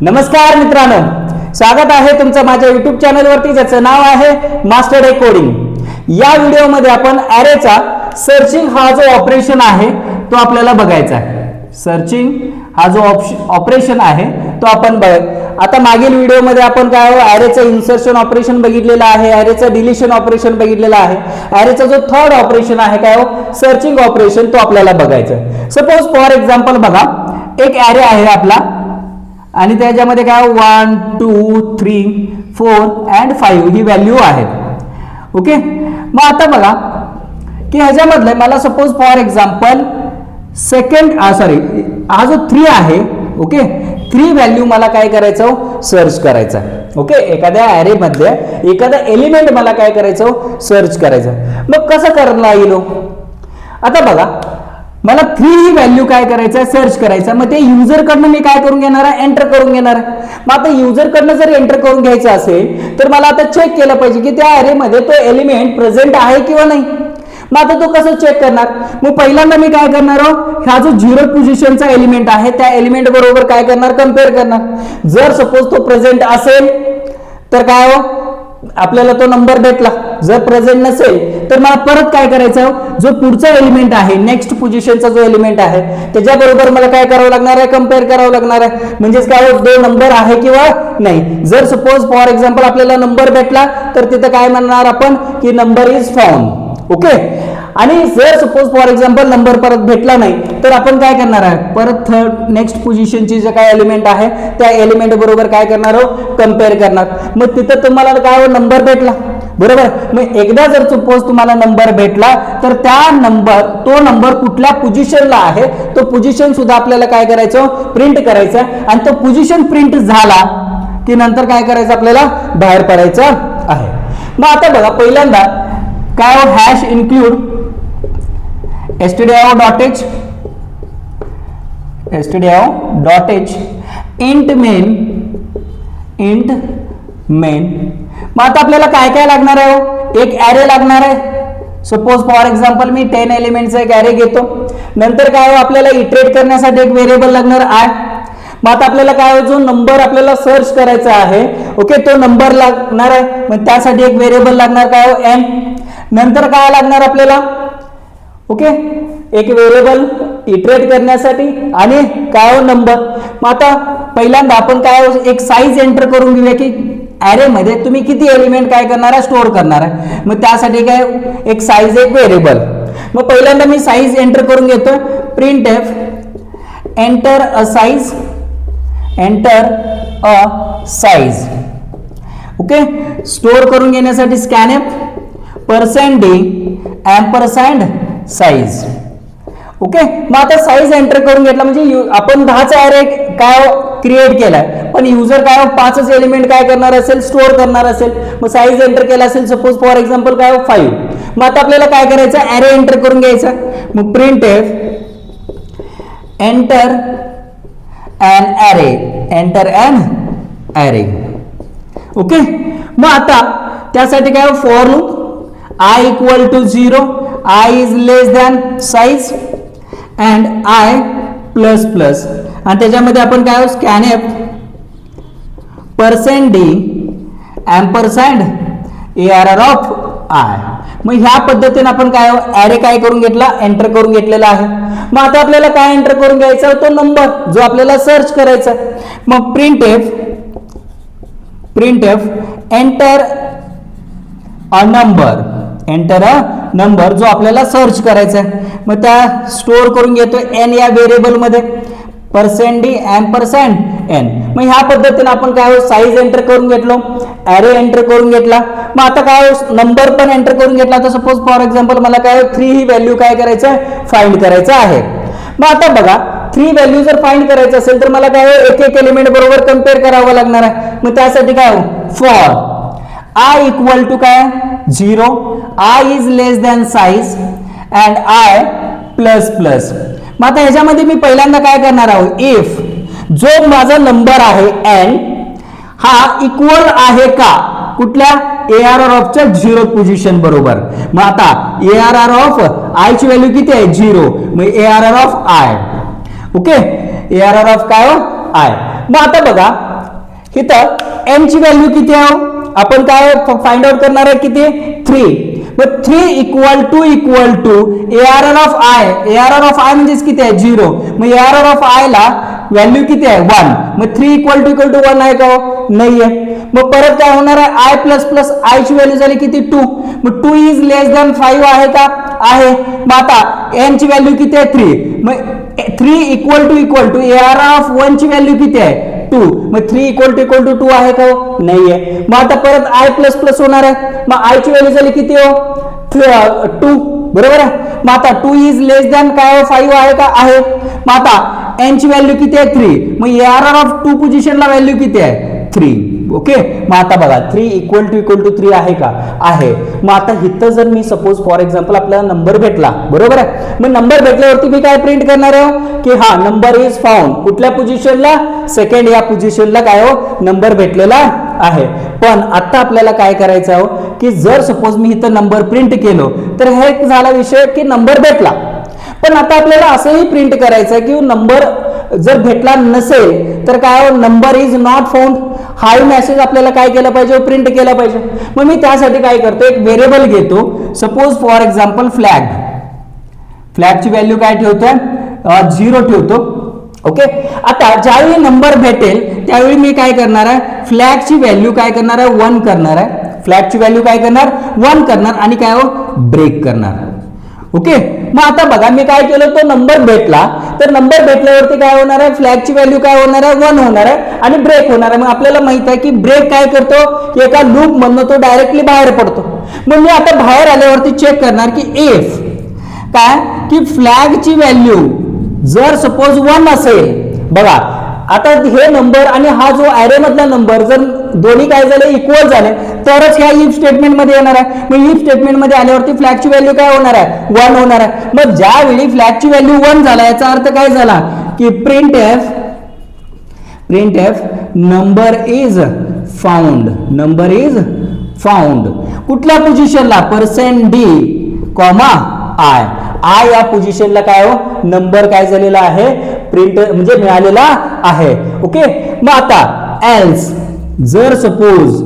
नमस्कार मित्रांनो, स्वागत आहे तुमचं माझ्या YouTube चॅनलवरती, ज्याचं नाव आहे मास्टर डे कोडिंग। या व्हिडिओमध्ये आपण ॲरेचा सर्चिंग हा जो ऑपरेशन आहे तो आपल्याला बघायचा आहे। सर्चिंग हा जो ऑपरेशन आहे तो आपण आता मागील व्हिडिओमध्ये आपण काय ॲरेचं इन्सर्शन ऑपरेशन बघितलेलं आहे, ॲरेचं डिलीशन ऑपरेशन बघितलेलं आहे, ॲरेचा जो थर्ड ऑपरेशन आहे काय सर्चिंग ऑपरेशन तो आपल्याला बघायचा आहे। सपोज फॉर एक्झाम्पल बघा, एक ॲरे आहे आपला आणि त्याच्यामध्ये काय 1 2 3 4 and 5 ही व्हॅल्यू आहेत। ओके, मग आता बघा की ह्याच्यामधले मला सपोज फॉर एक्झाम्पल हा जो 3 आहे, ओके 3 व्हॅल्यू मला काय करायचं सर्च करायचं। ओके, एखाद्या ॲरे मधले एखादा एलिमेंट मला काय करायचं सर्च करायचं। मग कसं करता येईल? आता बघा, मला 3 ही व्हॅल्यू काय करायचं सर्च करायचं, मग ते युजर कडनं मी काय करून घेणार आहे एंटर करून घेणार आहे। मग आता युजर कडनं जर एंटर करून घ्यायचं असेल तर मला आता चेक केलं पाहिजे की त्या ॲरे मध्ये तो एलिमेंट प्रेझेंट आहे किंवा नाही। मग आता तो कसं चेक करणार? मग पहिल्यांदा मी काय करणार हा जो 0 पोझिशनचा एलिमेंट आहे त्या एलिमेंट बरोबर काय करणार कम्पेअर करणार। जर सपोज तो प्रेझेंट असेल तर काय आपल्याला तो नंबर भेटला, जर प्रेझेंट नसेल तर मला परत काय करायचं, जो पुढचा एलिमेंट आहे नेक्स्ट पोझिशनचा जो एलिमेंट आहे त्याच्याबरोबर मला काय करावं लागणार आहे कम्पेअर करावं लागणार आहे। म्हणजेच काय तो नंबर आहे किंवा नाही। जर सपोज फॉर एक्झाम्पल आपल्याला नंबर भेटला तर तिथं काय म्हणणार आपण की नंबर इज फाउंड। ओके, आणि जर सपोज फॉर एक्झाम्पल नंबर परत भेटला नाही तर आपण काय करणार आहे परत नेक्स्ट पोझिशनची जे काय एलिमेंट आहे त्या एलिमेंट बरोबर काय करणार कम्पेअर करणार। मग तिथं तुम्हाला काय नंबर भेटला, बरोबर। मग एकदा जर सपोज तुम्हाला नंबर भेटला तर तो नंबर कुठल्या पोझिशनला आहे तो पोझिशन सुद्धा आपल्याला काय करायचं प्रिंट करायचं, आणि तो पोझिशन प्रिंट झाला की नंतर काय करायचं आपल्याला बाहेर पडायचं आहे। मग आता बघा, पहिल्यांदा काय hash include stdio.h int main। मग आता आपल्याला काय काय लागणार आहे एक ॲरे लागणार आहे। सपोज फॉर एक्झाम्पल मी 10 एलिमेंटचा एक ॲरे घेतो, नंतर काय आपल्याला इटरेट करण्यासाठी एक व्हेरिएबल लागणार आय। मग आता आपल्याला काय जो नंबर आपल्याला सर्च करायचा आहे, ओके तो नंबर लागणार आहे, मग त्यासाठी एक व्हेरिएबल लागणार काय n। नंतर काय लागणार आपल्याला, ओके एक व्हेरिएबल इटरेट करण्यासाठी आणि काय नंबर। मग आता पहिल्यांदा आपण काय एक साईज एंटर करून घेऊया की ॲरे मध्ये तुम्ही किती एलिमेंट काय करणार आहे स्टोअर करणार आहे। मग त्यासाठी काय एक साईज एक व्हेरिएबल। मग पहिल्यांदा मी साईज एंटर करून घेतो, print F enter a size. Okay, store करून घेण्यासाठी scanf %d ampersand size. Okay, मग आता साईज एंटर करून घेतला म्हणजे आपण 10चा ॲरे काय क्रिएट केलाय, पण युजर काय 5च एलिमेंट काय करणार असेल स्टोअर करणार असेल। मग साईज एंटर केला असेल सपोज फॉर एक्झाम्पल काय 5। मग आता आपल्याला काय करायचं ॲरे एंटर करून घ्यायचा, मग print F enter an array। Okay, मग आता त्यासाठी काय for loop I equal to 0, I is less than size and I plus plus, आणि त्याच्यामध्ये आपण काय scanf %d ampersand arr of I। मग ह्या पद्धतीने आपण काय ॲरे काय करून घेतला एंटर करून घेतलेला आहे। मग आता आपल्याला काय एंटर करून घ्यायचा तो नंबर जो आपल्याला सर्च करायचा। मग print F enter a number जो आपल्याला सर्च करायचा आहे। मग त्या स्टोअर करून घेतो n या व्हेरिएबल मध्ये %d ampersand n। मग ह्या पद्धतीने आपण काय साईज एंटर करून घेतलो, ॲरे एंटर करून घेतला। मग आता काय नंबर पण एंटर करून घेतला, तर सपोज फॉर एक्झाम्पल मला काय 3 ही व्हॅल्यू काय करायचं फाइंड करायचं आहे। मग आता बघा 3 व्हॅल्यू जर फाइंड करायचं असेल तर मला काय एक एक एलिमेंट बरोबर कम्पेअर करावं लागणार आहे। मग त्यासाठी काय फॉर I equal to काय 0, I is less than size and I plus plus। मग आता ह्याच्यामध्ये मी पहिल्यांदा काय करणार आहोत इफ जो माझा नंबर आहे n हा इक्वल आहे का कुठल्या ARR ऑफ च्या 0 पोझिशन बरोबर। मग आता ARR ऑफ I ची व्हॅल्यू किती आहे 0, मग ARR of I। Okay, ARR of काय I। मग आता बघा इथं n ची व्हॅल्यू किती आहे, आपण काय फाइंड आउट करणार आहे, किती 3. मग 3 equal to ARR of i म्हणजेच किती आहे 0. मग ARR ऑफ i ला व्हॅल्यू किती आहे 1. मग 3 इक्वल टू 1 आहे का, नाही आहे. मग परत काय होणार आहे, i प्लस प्लस i ची व्हॅल्यू झाली किती 2. मग 2 इज लेस दॅन 5 आहे का, आहे. मग आता n ची व्हॅल्यू किती आहे 3. मग 3 इक्वल टू ARR ऑफ 1 ची व्हॅल्यू किती आहे 2. मग 3 इक्वल टू 2 आहे का, नाही आहे. मग आता परत i प्लस प्लस होणार आहे. मग i ची व्हॅल्यू झाली किती 2, बरोबर आहे. मग आता 2 इज लेस दॅन काय 5 आहे का, आहे. मग आता n ची व्हॅल्यू किती आहे 3. मग ARR ऑफ 2 पोझिशनला व्हॅल्यू किती आहे 3. ओके. मग आता बघा 3 इक्वल टू 3 आहे का, आहे. मग आता इथं जर मी सपोज फॉर एक्झाम्पल आपल्याला नंबर भेटला, बरोबर आहे. मग नंबर भेटल्यावरती मी काय प्रिंट करणार आहे की हा नंबर इज फाउंड. कुठल्या पोझिशनला, सेकंड या पोझिशनला काय नंबर भेटलेला आहे. पण आता आपल्याला काय करायचं आहे की जर सपोज मी इथं नंबर प्रिंट केलो तर हे झाला विषय की नंबर भेटला. पण आता आपल्याला असंही प्रिंट करायचं आहे की नंबर जर भेटला नसेल तर काय नंबर इज नॉट फाउंड. हा मेसेज आपल्याला काय केला पाहिजे, प्रिंट केला पाहिजे. मग मी त्यासाठी काय करतो, एक व्हेरिएबल घेतो. सपोज फॉर एक्झाम्पल फ्लॅगची व्हॅल्यू काय ठेवतोय 0 ठेवतो. ओके. आता ज्यावेळी नंबर भेटेल त्यावेळी मी काय करणार आहे, फ्लॅगची व्हॅल्यू काय करणार आहे 1 करणार आहे. फ्लॅगची व्हॅल्यू काय करणार 1 करणार आणि काय ब्रेक करणार. ओके. मग आता बघा मी काय केलं, तो नंबर भेटला तर नंबर भेटल्यावरती काय होणार आहे, फ्लॅगची व्हॅल्यू काय होणार आहे 1 होणार आहे आणि ब्रेक होणार आहे. मग आपल्याला माहित आहे की ब्रेक काय करतो की एका लूप मधनं तो डायरेक्टली बाहेर पडतो. मग मी आता बाहेर आल्यावरती चेक करणार की इफ काय की फ्लॅगची व्हॅल्यू जर सपोज 1 असेल, बघा आता हे नंबर आणि हा जो ॲरे मधला नंबर जर दोन्ही काय झाले इक्वल झाले तरच ह्या इफ स्टेटमेंट मध्ये येणार आहे. मग इफ स्टेटमेंट मध्ये आल्यावरती फ्लॅगची व्हॅल्यू काय होणार आहे 1 होणार आहे. मग ज्यावेळी फ्लॅगची व्हॅल्यू 1 झाला याचा अर्थ काय झाला की print F number is found. कुठल्या पोझिशनला, %d, I या पोझिशनला काय नंबर काय झालेला आहे प्रिंट म्हणजे मिळालेला आहे. ओके. मग आता एल्स जर सपोज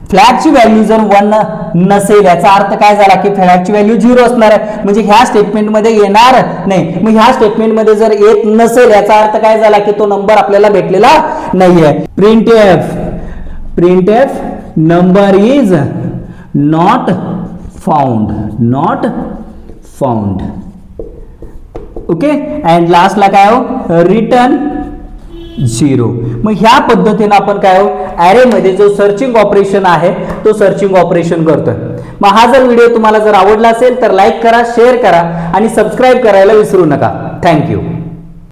फ्लॅगची व्हॅल्यू जर 1 नसेल याचा अर्थ काय झाला की फ्लॅगची व्हॅल्यू 0 असणार आहे म्हणजे ह्या स्टेटमेंटमध्ये येणार नाही. मग ह्या स्टेटमेंटमध्ये जर येत नसेल याचा अर्थ काय झाला की तो नंबर आपल्याला भेटलेला नाहीये. Print F number is not found. Okay. And लास्टला काय रिटर्न 0. मग ह्या पद्धतीने आपण काय ॲरे मध्ये जो सर्चिंग ऑपरेशन आहे तो सर्चिंग ऑपरेशन करतोय. मग हा जर व्हिडिओ तुम्हाला जर आवडला असेल तर लाईक करा, शेअर करा आणि सबस्क्राईब करायला विसरू नका. थँक्यू.